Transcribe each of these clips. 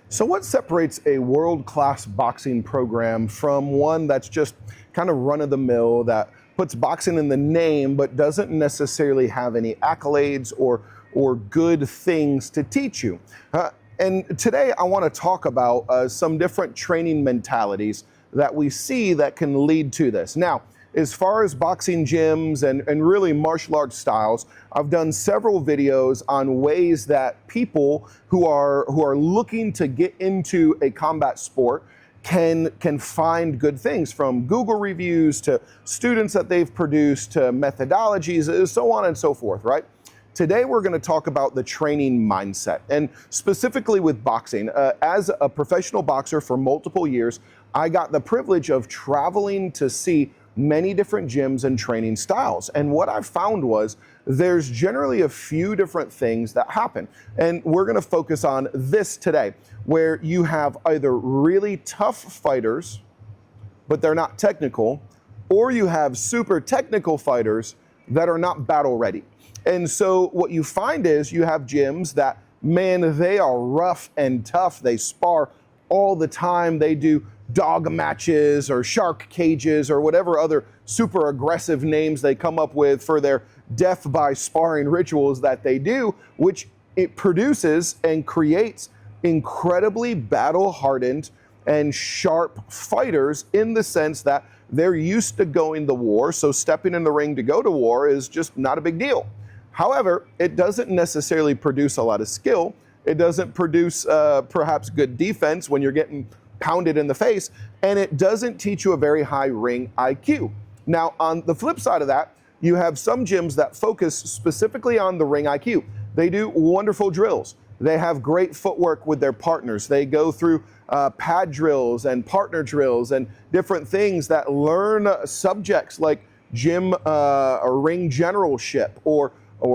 So what separates a world-class boxing program from one that's just kind of run-of-the-mill, that puts boxing in the name but doesn't necessarily have any accolades or good things to teach you? And today I want to talk about some different training mentalities that we see that can lead to this. Now, as far as boxing gyms and really martial arts styles, I've done several videos on ways that people who are looking to get into a combat sport can find good things, from Google reviews to students that they've produced to methodologies, so on and so forth, right? Today we're going to talk about the training mindset, and specifically with boxing. As a professional boxer for multiple years, I got the privilege of traveling to see many different gyms and training styles. And what I found was there's generally a few different things that happen. And we're going to focus on this today, where you have either really tough fighters, but they're not technical, or you have super technical fighters that are not battle ready. And so what you find is you have gyms that, man, they are rough and tough. They spar all the time. They do dog matches or shark cages or whatever other super aggressive names they come up with for their death by sparring rituals that they do, which it produces and creates incredibly battle-hardened and sharp fighters, in the sense that they're used to going to war, so stepping in the ring to go to war is just not a big deal. However, it doesn't necessarily produce a lot of skill. It doesn't produce perhaps good defense when you're getting pounded in the face, and it doesn't teach you a very high ring IQ. Now, on the flip side of that, you have some gyms that focus specifically on the ring IQ. They do wonderful drills. They have great footwork with their partners. They go through pad drills and partner drills and different things that learn subjects like gym or ring generalship or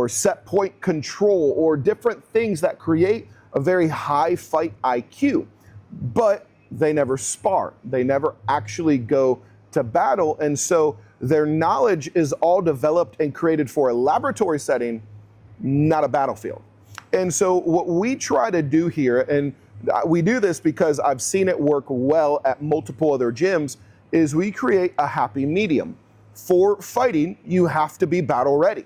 set point control, or different things that create a very high fight IQ. But they never spar. They never actually go to battle. And so their knowledge is all developed and created for a laboratory setting, not a battlefield. And so what we try to do here, and we do this because I've seen it work well at multiple other gyms, is we create a happy medium. For fighting, you have to be battle ready.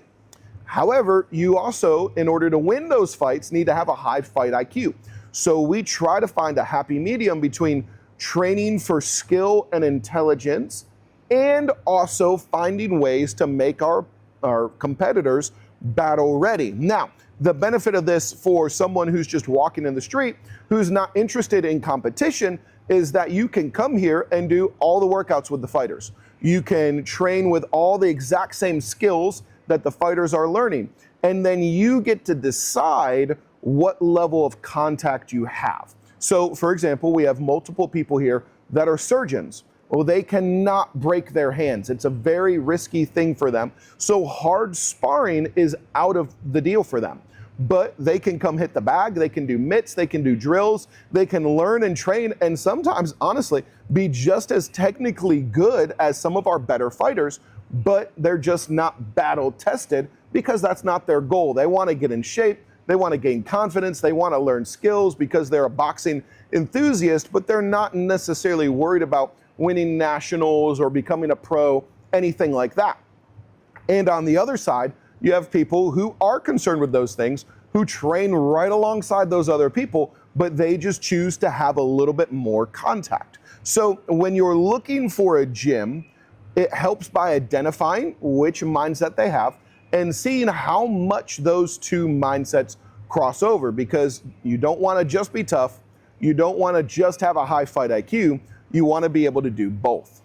However, you also, in order to win those fights, need to have a high fight IQ. So we try to find a happy medium between training for skill and intelligence, and also finding ways to make our competitors battle ready. Now, the benefit of this for someone who's just walking in the street, who's not interested in competition, is that you can come here and do all the workouts with the fighters. You can train with all the exact same skills that the fighters are learning. And then you get to decide what level of contact you have. So, for example, we have multiple people here that are surgeons. Well, they cannot break their hands. It's a very risky thing for them. So hard sparring is out of the deal for them. But they can come hit the bag, they can do mitts, they can do drills, they can learn and train, and sometimes, honestly, be just as technically good as some of our better fighters, but they're just not battle tested because that's not their goal. They want to get in shape. They want to gain confidence. They want to learn skills because they're a boxing enthusiast, but they're not necessarily worried about winning nationals or becoming a pro, anything like that. And on the other side, you have people who are concerned with those things, who train right alongside those other people, but they just choose to have a little bit more contact. So when you're looking for a gym, it helps by identifying which mindset they have and seeing how much those two mindsets cross over, because you don't want to just be tough. You don't want to just have a high fight IQ. You want to be able to do both.